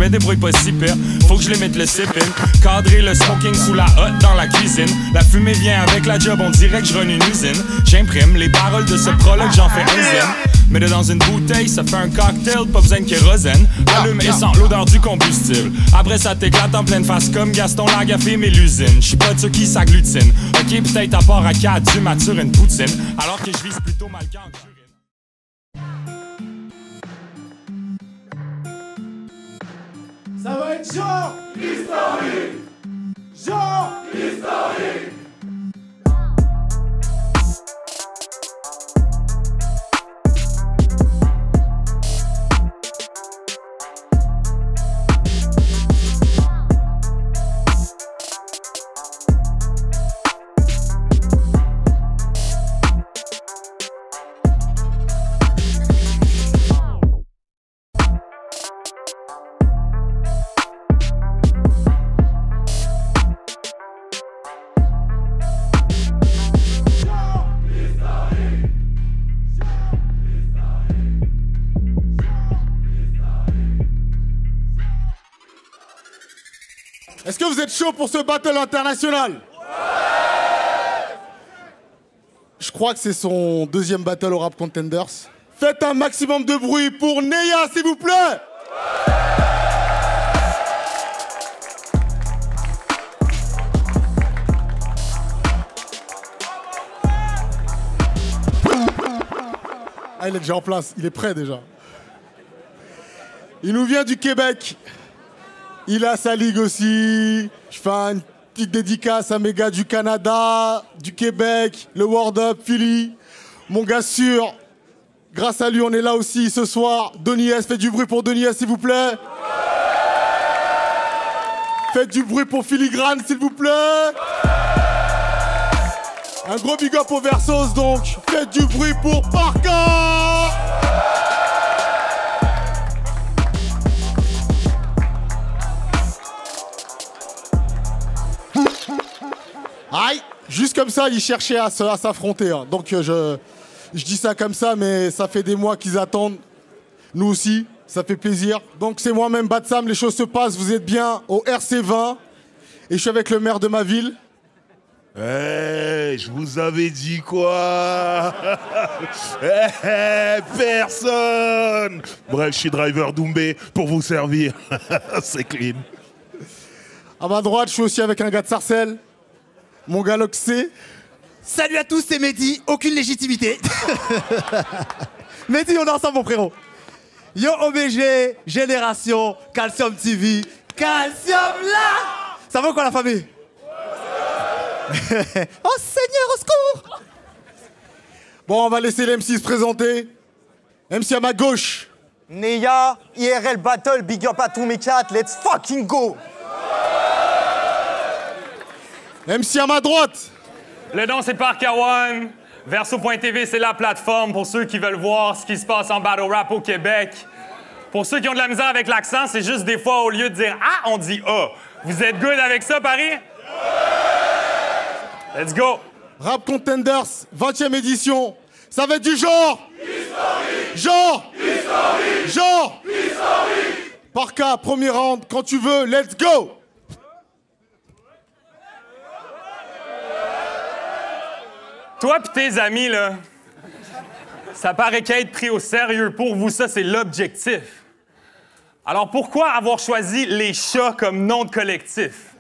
me débrouille pas si pire. Faut que je les mette le sip in. Cadrer le smoking sous la hotte dans la cuisine. La fumée vient avec la job, on dirait que je run une usine. J'imprime les paroles de ce prologue, j'en fais un zen. Mets-le dans une bouteille, ça fait un cocktail, pas besoin de kérosène. Allume et sent l'odeur du combustible. Après ça t'éclate en pleine face comme Gaston Lagaffe mais l'usine. J'suis pas de ceux qui s'agglutinent. Ok, peut-être à part à 4 du mature une poutine. Alors que je vise plutôt mal qu'en urine. Ça va être genre historique. Genre historique. Est-ce que vous êtes chaud pour ce battle international? Ouais. Je crois que c'est son deuxième battle au Rap Contenders. Faites un maximum de bruit pour Neya, s'il vous plaît. Ouais. Ah, il est déjà en place, il est prêt déjà. Il nous vient du Québec. Il a sa ligue aussi. Je fais une petite dédicace à mes gars du Canada, du Québec, le World Up, Philly. Mon gars sûr, grâce à lui, on est là aussi ce soir. Donny S, faites du bruit pour Donny S, s'il vous plaît. Ouais. Faites du bruit pour Filigrane, s'il vous plaît. Ouais. Un gros big up aux Versos, donc. Faites du bruit pour Parka. Aïe, juste comme ça, ils cherchaient à s'affronter. Hein. Donc je dis ça comme ça, mais ça fait des mois qu'ils attendent. Nous aussi, ça fait plaisir. Donc c'est moi-même, Batsam, les choses se passent. Vous êtes bien au RC20. Et je suis avec le maire de ma ville. Hey, je vous avais dit quoi? Hey, personne. Bref, je suis driver Doumbé pour vous servir. C'est clean. À ma droite, je suis aussi avec un gars de Sarcelles. Mon gars Loxé. Salut à tous, c'est Mehdi, aucune légitimité. Mehdi, on est ensemble mon frérot. Yo OBG, Génération, Calcium TV, Calcium là. Ça va quoi la famille? Oh Seigneur, au secours. Bon, on va laisser l'MC se présenter. MC à ma gauche. Neya, IRL Battle, big up à tous mes chats, let's fucking go. MC à ma droite. Le nom c'est Parka One. Verso.tv c'est la plateforme pour ceux qui veulent voir ce qui se passe en battle rap au Québec. Pour ceux qui ont de la misère avec l'accent, c'est juste des fois au lieu de dire A, on dit A. Vous êtes good avec ça, Paris? Let's go. Rap Contenders, 20e édition. Ça va être du genre. Historique. Genre. Historique. Genre. Historique. Parka, premier round, quand tu veux, let's go. Toi pis tes amis, là, ça paraît qu'être pris au sérieux pour vous, ça, c'est l'objectif. Alors pourquoi avoir choisi les chats comme nom de collectif?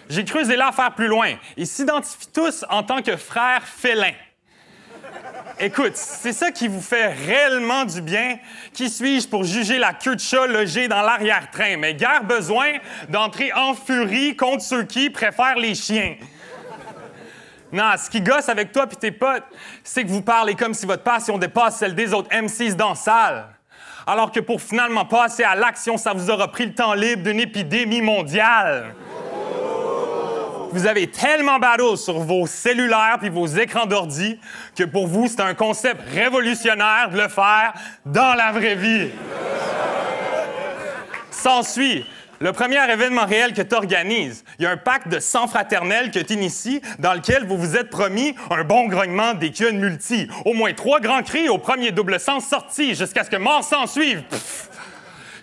J'ai creusé l'affaire plus loin. Ils s'identifient tous en tant que frères félins. Écoute, c'est ça qui vous fait réellement du bien. Qui suis-je pour juger la queue de chat logée dans l'arrière-train? Mais guère besoin d'entrer en furie contre ceux qui préfèrent les chiens. Non, ce qui gosse avec toi pis tes potes, c'est que vous parlez comme si votre passion dépasse celle des autres MCs dans la salle. Alors que pour finalement passer à l'action, ça vous aura pris le temps libre d'une épidémie mondiale. Vous avez tellement battle sur vos cellulaires puis vos écrans d'ordi que pour vous, c'est un concept révolutionnaire de le faire dans la vraie vie. S'ensuit le premier événement réel que tu organises. Il y a un pacte de sang fraternel que tu inities dans lequel vous vous êtes promis un bon grognement des queues multi. Au moins 3 grands cris au premier double sens sorti jusqu'à ce que mort s'en suive. Pff.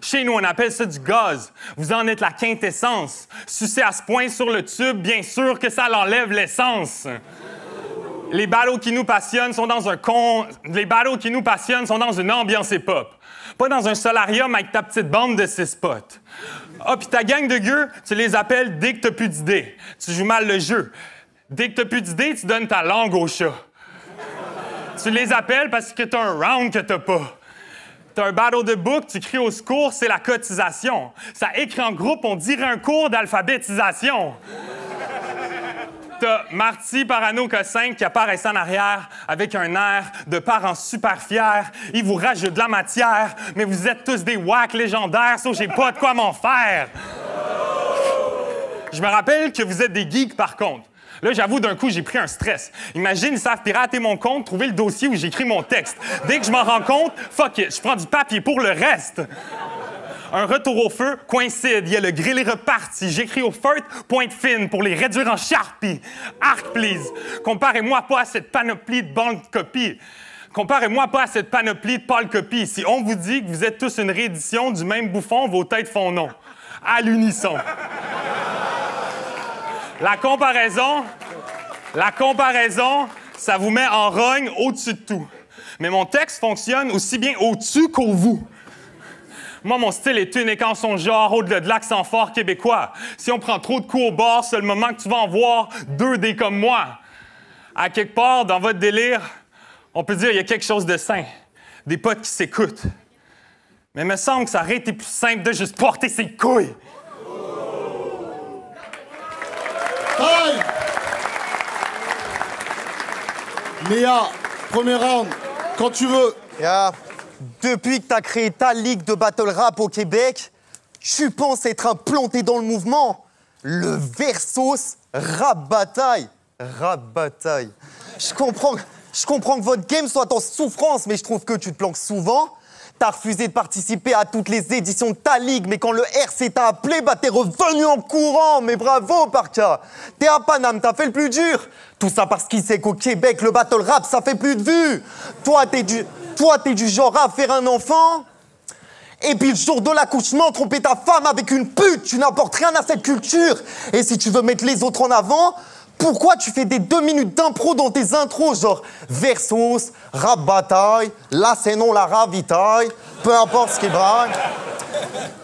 Chez nous, on appelle ça du gaz. Vous en êtes la quintessence. Sucer à ce point sur le tube, bien sûr que ça l'enlève l'essence. Les battles qui nous passionnent sont dans une ambiance hip-hop. Pas dans un solarium avec ta petite bande de 6 potes. Ah, puis ta gang de gueux, tu les appelles dès que t'as plus d'idées. Tu joues mal le jeu. Dès que t'as plus d'idées, tu donnes ta langue au chat. Tu les appelles parce que t'as un round que t'as pas. T'as un battle de book, tu cries au secours, c'est la cotisation. Ça écrit en groupe, on dirait un cours d'alphabétisation. T'as Marty Parano Cossin qui apparaissent en arrière avec un air de parents super fiers. Ils vous rajoutent de la matière, mais vous êtes tous des wacks légendaires, sauf j'ai pas de quoi m'en faire. Je me rappelle que vous êtes des geeks par contre. Là, j'avoue, d'un coup, j'ai pris un stress. Imagine, ils savent pirater mon compte, trouver le dossier où j'écris mon texte. Dès que je m'en rends compte, fuck it, je prends du papier pour le reste. Un retour au feu coïncide, il y a le grill est reparti. J'écris au feutre, pointe fine pour les réduire en Sharpie. Arc, please. Comparez-moi pas à cette panoplie de bandes copies. Comparez-moi pas à cette panoplie de pâles copies. Si on vous dit que vous êtes tous une réédition du même bouffon, vos têtes font non. À l'unisson. La comparaison, ça vous met en rogne au-dessus de tout. Mais mon texte fonctionne aussi bien au-dessus qu'au vous. Moi, mon style est unique en son genre, au-delà de l'accent fort québécois. Si on prend trop de coups au bord, c'est le moment que tu vas en voir 2 des comme moi. À quelque part, dans votre délire, on peut dire qu'il y a quelque chose de sain. Des potes qui s'écoutent. Mais il me semble que ça aurait été plus simple de juste porter ses couilles. Aïe! Léa, premier round, quand tu veux. Yeah. Depuis que t'as créé ta ligue de battle rap au Québec, tu penses être implanté dans le mouvement. Le Versos Rap Bataille. Rap Bataille. Je comprends que votre game soit en souffrance, mais je trouve que tu te planques souvent. T'as refusé de participer à toutes les éditions de ta ligue, mais quand le RC t'a appelé, bah t'es revenu en courant. Mais bravo, Parka. T'es à Paname, t'as fait le plus dur. Tout ça parce qu'il sait qu'au Québec, le battle rap, ça fait plus de vues. Toi, t'es du genre à faire un enfant, et puis le jour de l'accouchement, tromper ta femme avec une pute. Tu n'apportes rien à cette culture. Et si tu veux mettre les autres en avant, pourquoi tu fais des 2 minutes d'impro dans tes intros, genre Versos, Rap Bataille, là c'est non la ravitaille, peu importe ce qui braille.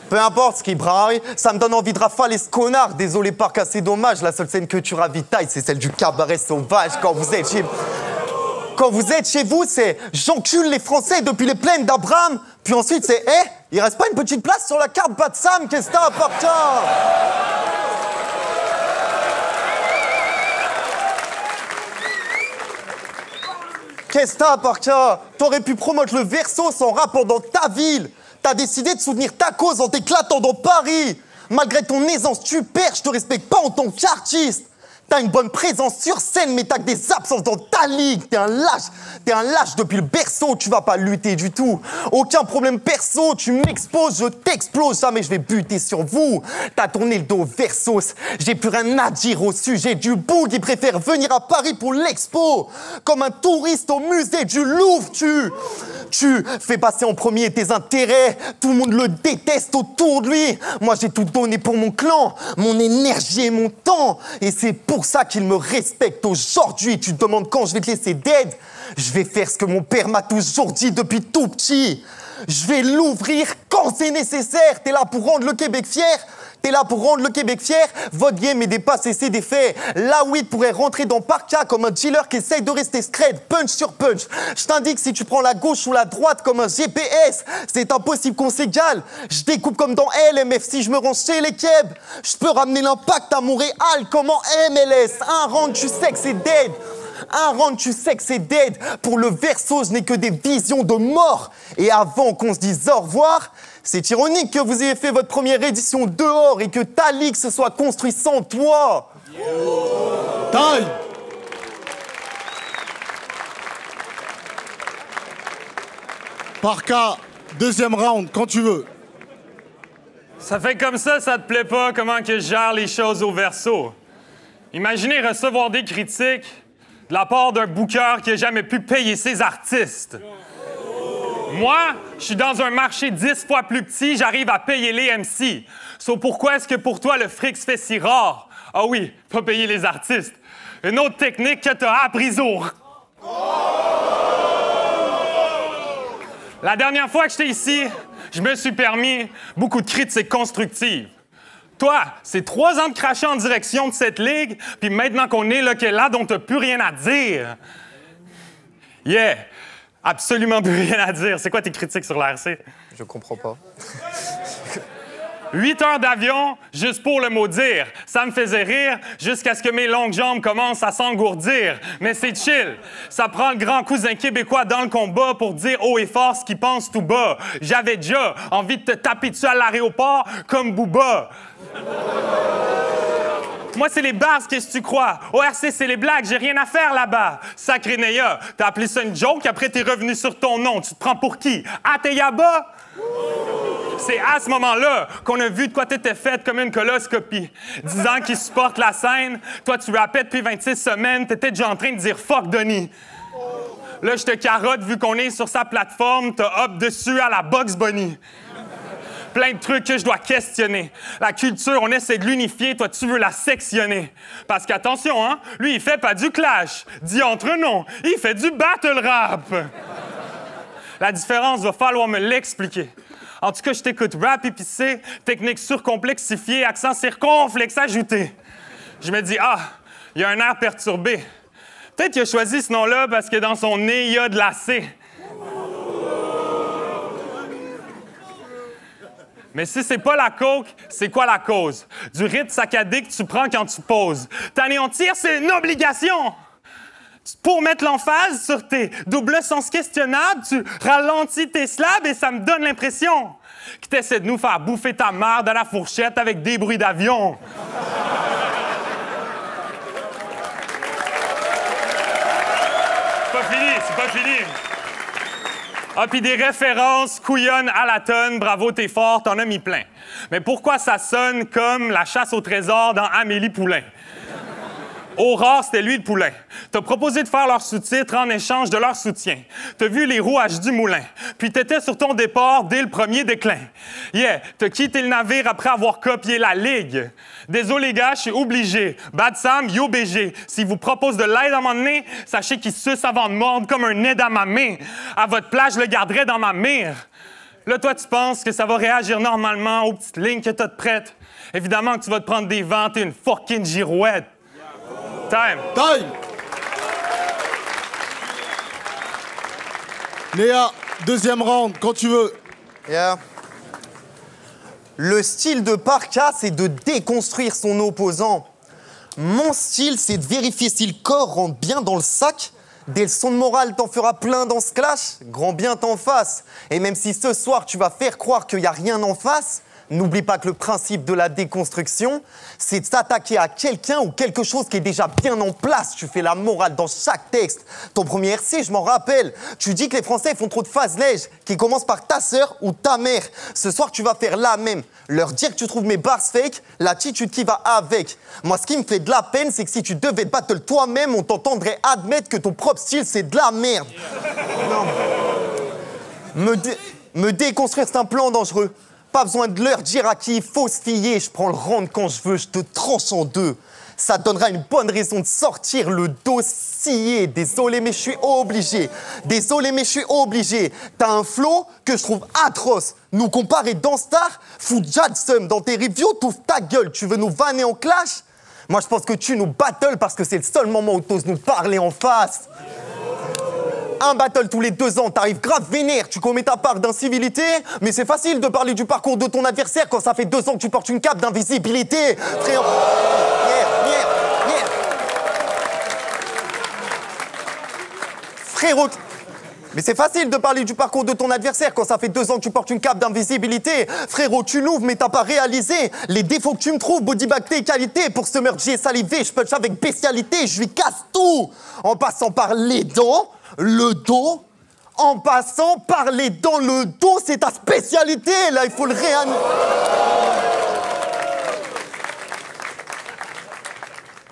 Peu importe ce qui braille, ça me donne envie de rafaler ce connard. Désolé Parka, c'est dommage, la seule scène que tu ravitailles, c'est celle du cabaret sauvage quand vous êtes chez vous, c'est j'encule les Français depuis les plaines d'Abraham, puis ensuite c'est il reste pas une petite place sur la carte Bad Sam, qu'est-ce que t'as, Parka? Qu'est-ce que t'as, Parka? T'aurais pu promoter le Versos en rappant dans ta ville. T'as décidé de soutenir ta cause en t'éclatant dans Paris. Malgré ton aisance, tu perds, je te respecte pas en tant qu'artiste. T'as une bonne présence sur scène, mais t'as que des absences dans ta ligue. T'es un lâche depuis le berceau, tu vas pas lutter du tout. Aucun problème perso, tu m'exposes, je t'explose, jamais je vais buter sur vous. T'as tourné le dos au Versos, j'ai plus rien à dire au sujet du boug. Il préfère venir à Paris pour l'expo. Comme un touriste au musée du Louvre, tu fais passer en premier tes intérêts, tout le monde le déteste autour de lui. Moi j'ai tout donné pour mon clan, mon énergie et mon temps. Et c'est pour ça qu'il me respecte aujourd'hui. Tu te demandes quand je vais te laisser dead. Je vais faire ce que mon père m'a toujours dit depuis tout petit. Je vais l'ouvrir quand c'est nécessaire. T'es là pour rendre le Québec fier. Votre game est dépassé, c'est des faits. La weed pourrait rentrer dans Parka comme un dealer qui essaye de rester scred, punch sur punch. Je t'indique si tu prends la gauche ou la droite comme un GPS. C'est impossible qu'on s'égale. Je découpe comme dans LMF si je me rends chez les Keb. Je peux ramener l'impact à Montréal comme en MLS. Un round, tu sais que c'est dead. Pour le Versos, je n'ai que des visions de mort. Et avant qu'on se dise au revoir, c'est ironique que vous ayez fait votre première édition dehors et que ta ligue se soit construite sans toi. Taille! Parka, deuxième round, quand tu veux. Ça fait comme ça te plaît pas comment que je gère les choses au Verso. Imaginez recevoir des critiques de la part d'un booker qui a jamais pu payer ses artistes. Moi, je suis dans un marché 10 fois plus petit, j'arrive à payer les MC. So pourquoi est-ce que pour toi, le fric se fait si rare? Ah oui, pas payer les artistes. Une autre technique que t'as appris au... La dernière fois que j'étais ici, je me suis permis beaucoup de critiques constructives. Toi, c'est 3 ans de cracher en direction de cette ligue, puis maintenant qu'on est là, qu'elle est là, dont t'as plus rien à dire. Yeah! Absolument plus rien à dire. C'est quoi tes critiques sur l'ARC? Je comprends pas. 8 heures d'avion, juste pour le mot dire. Ça me faisait rire jusqu'à ce que mes longues jambes commencent à s'engourdir. Mais c'est chill. Ça prend le grand cousin québécois dans le combat pour dire haut et fort ce qu'il pense tout bas. J'avais déjà envie de te taper dessus à l'aéroport comme Booba. Moi, c'est les bases, qu'est-ce que tu crois? ORC, c'est les blagues, j'ai rien à faire là-bas. Sacré Neya, t'as appelé ça une joke, après t'es revenu sur ton nom. Tu te prends pour qui? Ateyaba? C'est à ce moment-là qu'on a vu de quoi t'étais faite comme une coloscopie. 10 ans qu'ils supportent la scène, toi tu rappelles depuis 26 semaines, t'étais déjà en train de dire « fuck Denis ». Là, je te carotte, vu qu'on est sur sa plateforme, t'as hop dessus à la Bugs Bunny. Plein de trucs que je dois questionner. La culture, on essaie de l'unifier, toi, tu veux la sectionner. Parce qu'attention, hein, lui, il fait pas du clash. Dis entre noms, il fait du battle rap. La différence, va falloir me l'expliquer. En tout cas, je t'écoute rap épicé, technique surcomplexifiée, accent circonflexe ajouté. Je me dis, ah, il y a un air perturbé. Peut-être qu'il a choisi ce nom-là parce que dans son nez, il y a de la C. Mais si c'est pas la coke, c'est quoi la cause? Du rythme saccadé que tu prends quand tu poses. T'anéantir, c'est une obligation! Pour mettre l'emphase sur tes doubles sens questionnables, tu ralentis tes slabs et ça me donne l'impression que t'essaies de nous faire bouffer ta merde à la fourchette avec des bruits d'avion. C'est pas fini. Ah, puis des références couillonnes à la tonne, bravo, t'es fort, t'en as mis plein. Mais pourquoi ça sonne comme la chasse au trésor dans Amélie Poulain? Aurore, c'était lui le poulain. T'as proposé de faire leur sous-titre en échange de leur soutien. T'as vu les rouages du moulin. Puis t'étais sur ton départ dès le premier déclin. Yeah, t'as quitté le navire après avoir copié la ligue. Désolé les gars, je suis obligé. Bad Sam, yo BG. S'il vous propose de l'aide à un moment donné, sachez qu'il suce avant de mordre comme un nez dans ma main. À votre place, je le garderai dans ma mire. Là, toi, tu penses que ça va réagir normalement aux petites lignes que t'as de prêtes. Évidemment que tu vas te prendre des ventes et une fucking girouette. Time! Léa, deuxième round, quand tu veux. Yeah. Le style de Parka, c'est de déconstruire son opposant. Mon style, c'est de vérifier si le corps rentre bien dans le sac. Des leçons de morale, t'en feras plein dans ce clash. Grand bien t'en face. Et même si ce soir, tu vas faire croire qu'il n'y a rien en face, n'oublie pas que le principe de la déconstruction, c'est de s'attaquer à quelqu'un ou quelque chose qui est déjà bien en place. Tu fais la morale dans chaque texte. Ton premier RC, je m'en rappelle. Tu dis que les Français font trop de phases-lèges qui commencent par ta sœur ou ta mère. Ce soir, tu vas faire la même. Leur dire que tu trouves mes bars fake, l'attitude qui va avec. Moi, ce qui me fait de la peine, c'est que si tu devais te battle toi-même, on t'entendrait admettre que ton propre style, c'est de la merde. Non. Me déconstruire, c'est un plan dangereux. Pas besoin de leur dire à qui il faut se fier. Je prends le round quand je veux, je te tranche en deux. Ça te donnera une bonne raison de sortir le dossier. Désolé, mais je suis obligé. Désolé, mais je suis obligé. T'as un flow que je trouve atroce. Nous comparer dans Star, fout Jadson. Dans tes reviews, t'ouvres ta gueule. Tu veux nous vanner en clash? Moi, je pense que tu nous battles parce que c'est le seul moment où t'oses nous parler en face. Un battle tous les 2 ans, t'arrives grave vénère, tu commets ta part d'incivilité, mais c'est facile de parler du parcours de ton adversaire quand ça fait 2 ans que tu portes une cape d'invisibilité. Frérot... Frérot... Mais c'est facile de parler du parcours de ton adversaire quand ça fait 2 ans que tu portes une cape d'invisibilité. Frérot, tu l'ouvres, mais t'as pas réalisé les défauts que tu me trouves, bodybag tes qualités. Pour ce meurtre, j'ai salivé, je punch avec bestialité, je lui casse tout. En passant par les dents, le dos, en passant par les dents, le dos, c'est ta spécialité. Là, il faut le réanimer.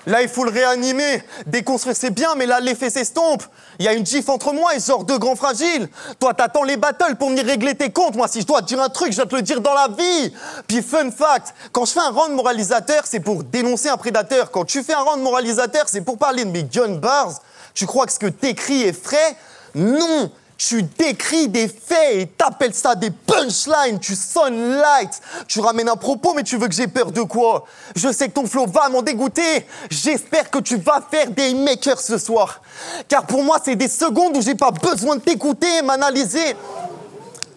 Là, il faut le réanimer. Déconstruire, c'est bien, mais là, l'effet s'estompe. Il y a une gif entre moi et ce genre de grand fragile. Toi, t'attends les battles pour venir régler tes comptes. Moi, si je dois te dire un truc, je dois te le dire dans la vie. Puis, fun fact, quand je fais un round moralisateur, c'est pour dénoncer un prédateur. Quand tu fais un round moralisateur, c'est pour parler de mes gun bars. Tu crois que ce que t'écris est frais? Non! Tu décris des faits et t'appelles ça des punchlines, tu sonnes light. Tu ramènes un propos, mais tu veux que j'ai peur de quoi? Je sais que ton flow va m'en dégoûter. J'espère que tu vas faire des makers ce soir. Car pour moi, c'est des secondes où j'ai pas besoin de t'écouter, m'analyser.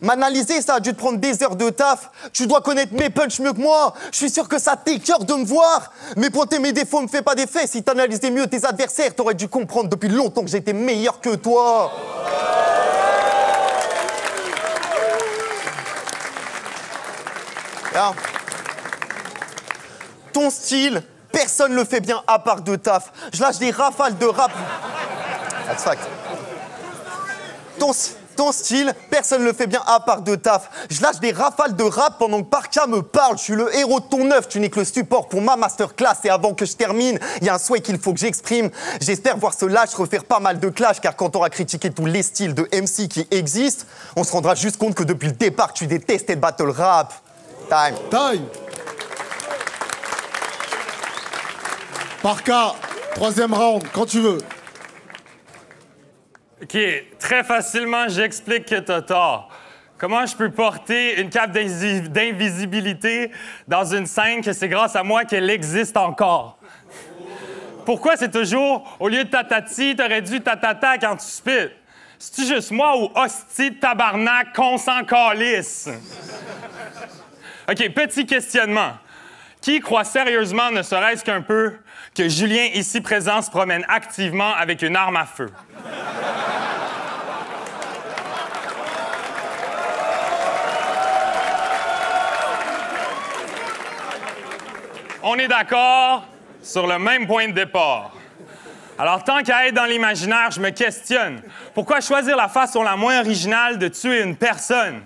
M'analyser, ça a dû te prendre des heures de taf. Tu dois connaître mes punchs mieux que moi. Je suis sûr que ça t'écœure de me voir. Mais pointer mes défauts me fait pas d'effet. Si t'analysais mieux tes adversaires, t'aurais dû comprendre depuis longtemps que j'étais meilleur que toi. Là. Ton style, personne le fait bien à part de taf. Je lâche des rafales de rap. That's fact. Ton style, personne le fait bien à part de taf. Je lâche des rafales de rap pendant que Parka me parle. Je suis le héros de ton œuvre, tu n'es que le support pour ma masterclass. Et avant que je termine, il y a un souhait qu'il faut que j'exprime. J'espère voir ce lâche refaire pas mal de clash, car quand on aura critiqué tous les styles de MC qui existent, on se rendra juste compte que depuis le départ, tu détestais le battle rap. Time. Parka, 3e round, quand tu veux. OK, très facilement, j'explique que t'as tort. Comment je peux porter une cape d'invisibilité dans une scène que c'est grâce à moi qu'elle existe encore? Pourquoi c'est toujours, au lieu de tatati, t'aurais dû tatata quand tu spits? C'est-tu juste moi ou hostie, tabarnak, qu'on s'en calisse? OK, petit questionnement. Qui croit sérieusement, ne serait-ce qu'un peu, que Julien, ici présent, se promène activement avec une arme à feu? On est d'accord sur le même point de départ. Alors, tant qu'à être dans l'imaginaire, je me questionne. Pourquoi choisir la façon la moins originale de tuer une personne?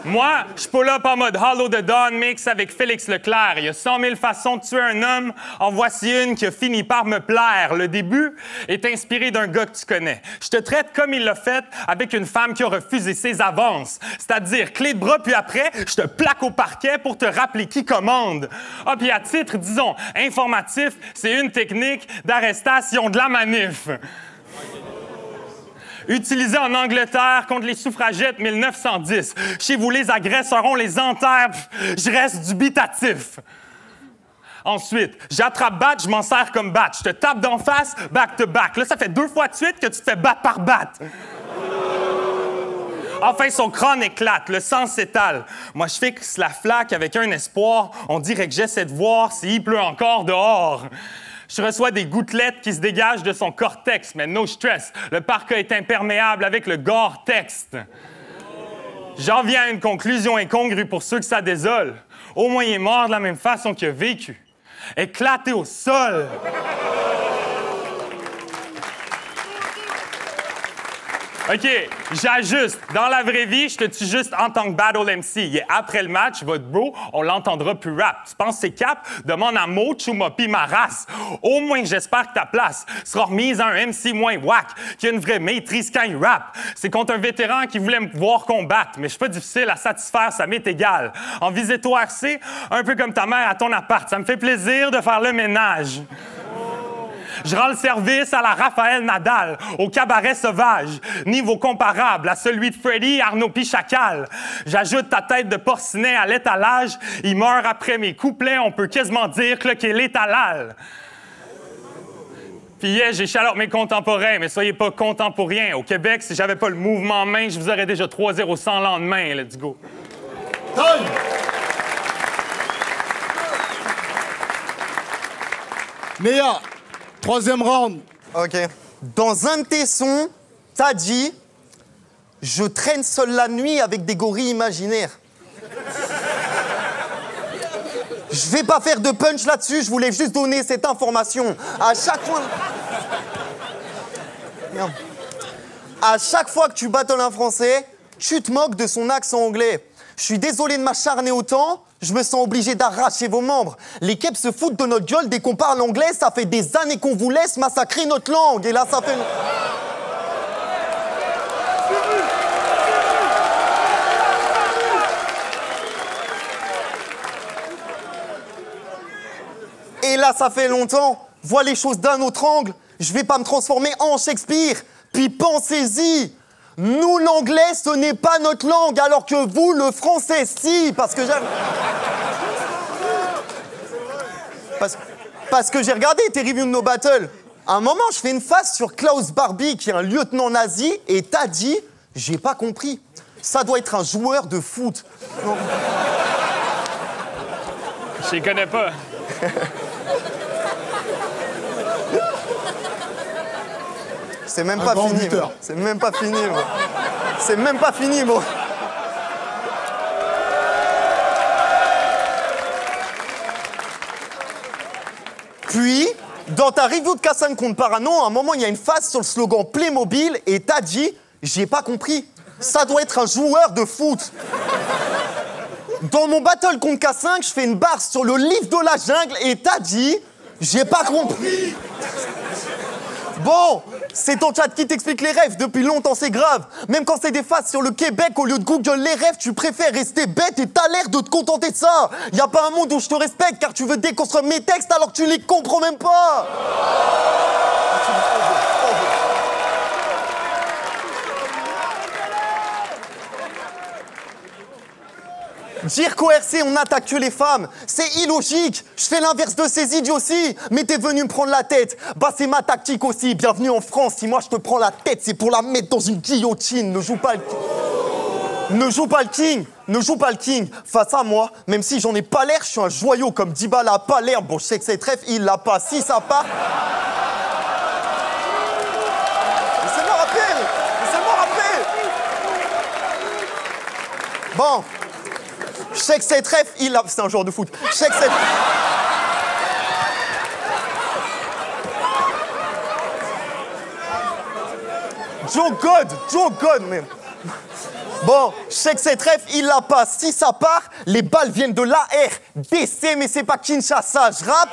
Moi, je pull up en mode Hollow the Dawn mix avec Félix Leclerc. Il y a 100 000 façons de tuer un homme. En voici une qui a fini par me plaire. Le début est inspiré d'un gars que tu connais. Je te traite comme il l'a fait avec une femme qui a refusé ses avances. C'est-à-dire clé de bras, puis après, je te plaque au parquet pour te rappeler qui commande. Ah, puis à titre, disons, informatif, c'est une technique d'arrestation de la manif. Utilisé en Angleterre contre les suffragettes 1910. Chez vous, les agresseurs, on les enterre. Je reste dubitatif. Ensuite, j'attrape bat, je m'en sers comme bat. Je te tape d'en face, back to back. Là, ça fait 2 fois de suite que tu te fais battre par batte. Enfin, son crâne éclate, le sang s'étale. Moi, je fixe la flaque avec un espoir. On dirait que j'essaie de voir s'il pleut encore dehors. Je reçois des gouttelettes qui se dégagent de son cortex, mais no stress. Le parka est imperméable avec le Gore-Tex. J'en viens à une conclusion incongrue pour ceux que ça désole. Au moins, il est mort de la même façon qu'il a vécu. Éclaté au sol. OK, j'ajuste. Dans la vraie vie, je te tue juste en tant que battle MC. Et après le match, votre bro, on l'entendra plus rap. Tu penses que c'est cap? Demande à Mo, Chumopi, ma race. Au moins, j'espère que ta place sera remise à un MC moins whack, qui a une vraie maîtrise quand il rappe. C'est contre un vétéran qui voulait me voir combattre, mais je suis pas difficile à satisfaire, ça m'est égal. En visite au RC, un peu comme ta mère à ton appart. Ça me fait plaisir de faire le ménage. Je rends le service à la Raphaël Nadal, au cabaret sauvage, niveau comparable à celui de Freddy Arnaud Pichacal. J'ajoute ta tête de porcinet à l'étalage. Il meurt après mes couplets, on peut quasiment dire que qu'il est halal. Puis yeah, j'échalote mes contemporains, mais soyez pas contemporains. Au Québec, si j'avais pas le mouvement en main, je vous aurais déjà 3-0 sans lendemain. Let's go. Néa, 3e round. OK. Dans un de tes sons, t'as dit « Je traîne seul la nuit avec des gorilles imaginaires ». Je vais pas faire de punch là-dessus, je voulais juste donner cette information. À chaque fois que tu battles un Français, tu te moques de son accent anglais. Je suis désolé de m'acharner autant, Je me sens obligé d'arracher vos membres. Les keps se foutent de notre gueule dès qu'on parle anglais. Ça fait des années qu'on vous laisse massacrer notre langue. Et là, ça fait... Et là, ça fait longtemps. Vois les choses d'un autre angle. Je vais pas me transformer en Shakespeare. Puis pensez-y. Nous, l'anglais, ce n'est pas notre langue, alors que vous, le français, si. Parce que j'ai regardé tes reviews de nos battles. À un moment, je fais une face sur Klaus Barbie, qui est un lieutenant nazi, et t'as dit, j'ai pas compris. Ça doit être un joueur de foot. Non. Je les connais pas. C'est même pas fini. C'est même pas fini, moi. C'est même pas fini, moi. Puis, dans ta review de K5 contre Parano, à un moment, il y a une phase sur le slogan Playmobil et t'as dit « J'ai pas compris. Ça doit être un joueur de foot. » Dans mon battle contre K5, je fais une barre sur le livre de la jungle et t'as dit « J'ai pas compris. » Bon, c'est ton chat qui t'explique les rêves. Depuis longtemps, c'est grave. Même quand c'est des faces sur le Québec, au lieu de Google les rêves, tu préfères rester bête et t'as l'air de te contenter de ça. Y a pas un monde où je te respecte car tu veux déconstruire mes textes alors que tu les comprends même pas. Dire qu'au RC, on attaque que les femmes, c'est illogique. Je fais l'inverse de ces idioties. Mais t'es venu me prendre la tête. Bah, c'est ma tactique aussi. Bienvenue en France. Si moi, je te prends la tête, c'est pour la mettre dans une guillotine. Ne joue pas le king. Ne joue pas le king. Face à moi, même si j'en ai pas l'air, je suis un joyau comme Dybala à Palerme. Bon, je sais que c'est trèfle, il l'a pas. Si ça part... Laissez-moi rapper. Bon... Je sais que c'est trèfle, il a... C'est un joueur de foot. Je sais que c'est... Joe God, même. Bon, je sais que c'est trèfle, il la passe. Si ça part, les balles viennent de l'AR. DC, mais c'est pas Kinshasa. Je rappe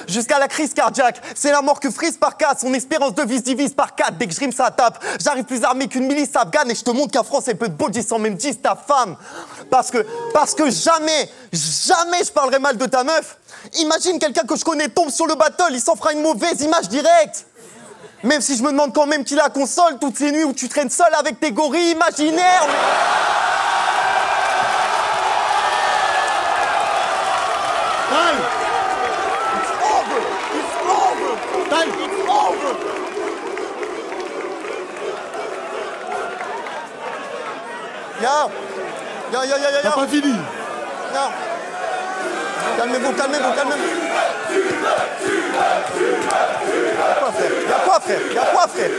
jusqu'à la crise cardiaque. C'est la mort que Freeze par 4. Son espérance de vie se divise par 4. Dès que je rime, ça tape. J'arrive plus armé qu'une milice afghane et je te montre qu'à France, elle peut te body sans même 10 ta femme. Parce que jamais je parlerai mal de ta meuf. Imagine quelqu'un que je connais tombe sur le battle, il s'en fera une mauvaise image directe. Même si je me demande quand même qui la console toutes ces nuits où tu traînes seul avec tes gorilles imaginaires. T'as pas fini. Non. Calmez-vous. Y'a quoi, frère?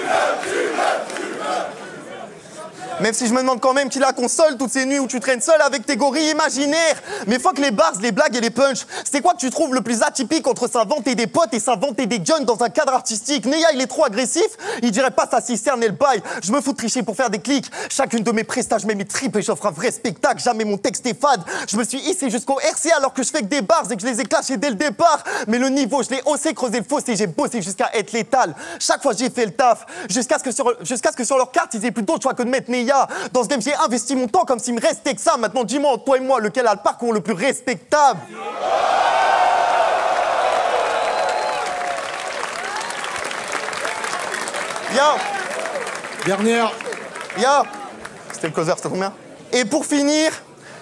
Même si je me demande quand même qui la console toutes ces nuits où tu traînes seul avec tes gorilles imaginaires. Mais fuck les bars, les blagues et les punchs. C'est quoi que tu trouves le plus atypique entre s'inventer des potes et s'inventer des guns dans un cadre artistique? Neya, il est trop agressif, il dirait pas sa cisterne et le bail. Je me fous de tricher pour faire des clics. Chacune de mes prestats, je mets mes tripes et j'offre un vrai spectacle. Jamais mon texte est fade. Je me suis hissé jusqu'au RC alors que je fais que des bars et que je les ai clashés dès le départ. Mais le niveau, je l'ai haussé, creusé le fossé, j'ai bossé jusqu'à être létal. Chaque fois, j'ai fait le taf. Jusqu'à ce que sur leur carte, ils aient plus d'autres choix que de mettre Neya. Dans ce game, j'ai investi mon temps comme s'il me restait que ça. Maintenant, dis-moi, toi et moi, lequel a le parcours le plus respectable? Bien. Dernière. Bien. C'était le closer, c'était combien? Et pour finir,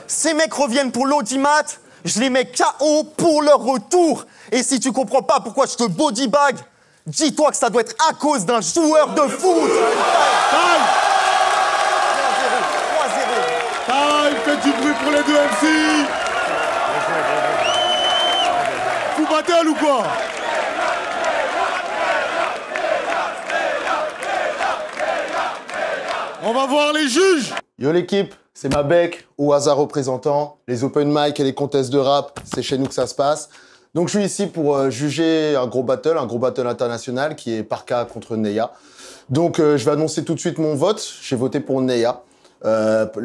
ces mecs reviennent pour l'audimat. Je les mets KO pour leur retour. Et si tu comprends pas pourquoi je te bodybag, dis-toi que ça doit être à cause d'un joueur de foot. Faites du bruit pour les deux MC. Vous battle ou quoi? On va voir les juges. Yo l'équipe, c'est Mabek, au hasard représentant. Les open mic et les contests de rap, c'est chez nous que ça se passe. Donc je suis ici pour juger un gros battle international qui est Parka contre Neya. Donc je vais annoncer tout de suite mon vote. J'ai voté pour Neya.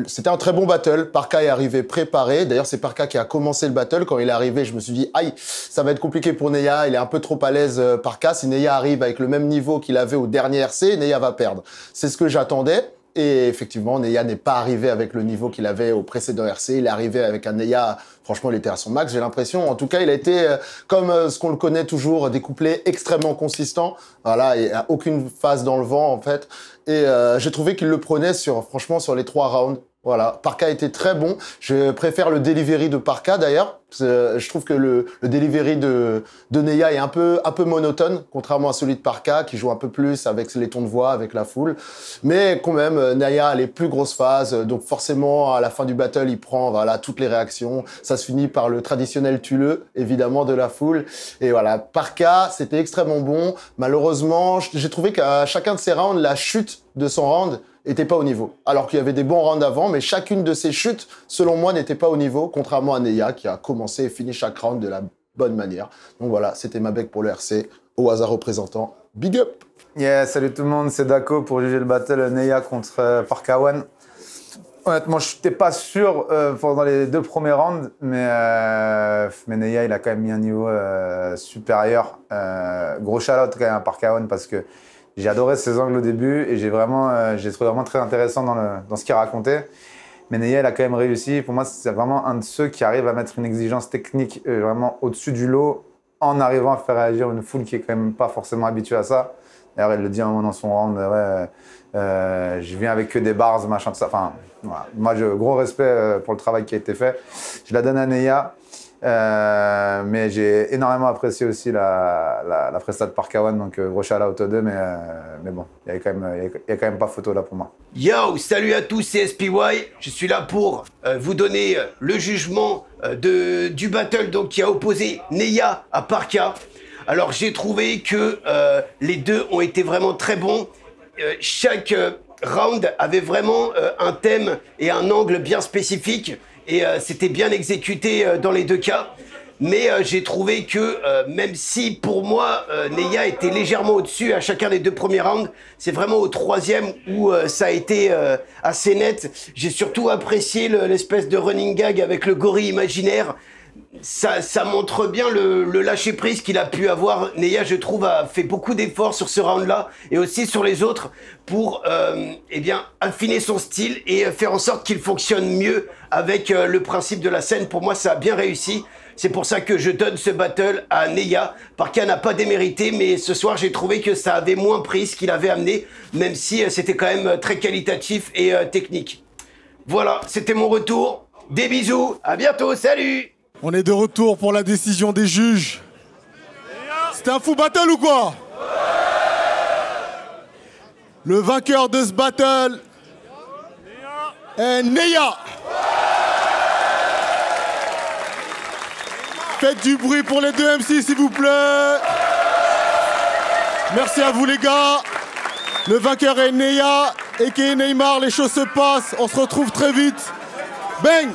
C'était un très bon battle. Parka est arrivé préparé. D'ailleurs, c'est Parka qui a commencé le battle. Quand il est arrivé, je me suis dit, aïe, ça va être compliqué pour Neya. Il est un peu trop à l'aise, Parka. Si Neya arrive avec le même niveau qu'il avait au dernier RC, Neya va perdre. C'est ce que j'attendais. Et effectivement, Neya n'est pas arrivé avec le niveau qu'il avait au précédent RC. Il est arrivé avec un Neya, franchement, il était à son max, j'ai l'impression. En tout cas, il a été, comme ce qu'on le connaît toujours, des couplets extrêmement consistants. Voilà, il n'y a aucune phase dans le vent, en fait. Et j'ai trouvé qu'il le prenait franchement, sur les 3 rounds. Voilà, Parka était très bon. Je préfère le delivery de Parka d'ailleurs. Je trouve que le delivery de Neya est un peu monotone, contrairement à celui de Parka qui joue un peu plus avec les tons de voix, avec la foule. Mais quand même, Neya a les plus grosses phases, donc forcément à la fin du battle, il prend toutes les réactions. Ça se finit par le traditionnel tuleux, évidemment, de la foule. Et voilà, Parka, c'était extrêmement bon. Malheureusement, j'ai trouvé qu'à chacun de ses rounds, la chute de son round était pas au niveau. Alors qu'il y avait des bons rounds avant, mais chacune de ces chutes, selon moi, n'était pas au niveau, contrairement à Neya, qui a commencé et fini chaque round de la bonne manière. Donc voilà, c'était ma bec pour le RC. Au hasard représentant, big up! Yeah, salut tout le monde, c'est Dako pour juger le battle Neya contre Parka One. Honnêtement, je n'étais pas sûr pendant les 2 premiers rounds, mais Neya, il a quand même mis un niveau supérieur. Gros shout-out quand même à Parka One parce que j'ai adoré ses angles au début et j'ai trouvé vraiment très intéressant dans ce qu'il racontait. Mais Neya, il a quand même réussi. Pour moi, c'est vraiment un de ceux qui arrive à mettre une exigence technique vraiment au-dessus du lot en arrivant à faire réagir une foule qui est quand même pas forcément habituée à ça. D'ailleurs, il le dit un moment dans son round, je viens avec que des bars, machin, tout ça. Enfin, voilà. Moi, gros respect pour le travail qui a été fait. Je la donne à Neya. Mais j'ai énormément apprécié aussi la presta de Parka One, donc gros shout-out aux deux, mais bon, il y a quand même pas photo là pour moi. Yo, salut à tous, c'est SPY, je suis là pour vous donner le jugement du battle donc, qui a opposé Neya à Parka. Alors j'ai trouvé que les deux ont été vraiment très bons, chaque round avait vraiment un thème et un angle bien spécifique. Et c'était bien exécuté dans les 2 cas. Mais j'ai trouvé que même si pour moi Neya était légèrement au-dessus à chacun des 2 premiers rounds, c'est vraiment au 3e où ça a été assez net. J'ai surtout apprécié l'espèce de running gag avec le gorille imaginaire. Ça montre bien le lâcher-prise qu'il a pu avoir. Neya, je trouve, a fait beaucoup d'efforts sur ce round-là et aussi sur les autres pour affiner son style et faire en sorte qu'il fonctionne mieux avec le principe de la scène. Pour moi, ça a bien réussi. C'est pour ça que je donne ce battle à Neya. Parka n'a pas démérité, mais ce soir, j'ai trouvé que ça avait moins pris ce qu'il avait amené, même si c'était quand même très qualitatif et technique. Voilà, c'était mon retour. Des bisous, à bientôt, salut! On est de retour pour la décision des juges. C'était un fou battle ou quoi? Le vainqueur de ce battle est Neya. Faites du bruit pour les 2 MC s'il vous plaît. Merci à vous les gars. Le vainqueur est Neya, aka Neymar, les choses se passent. On se retrouve très vite. Bang!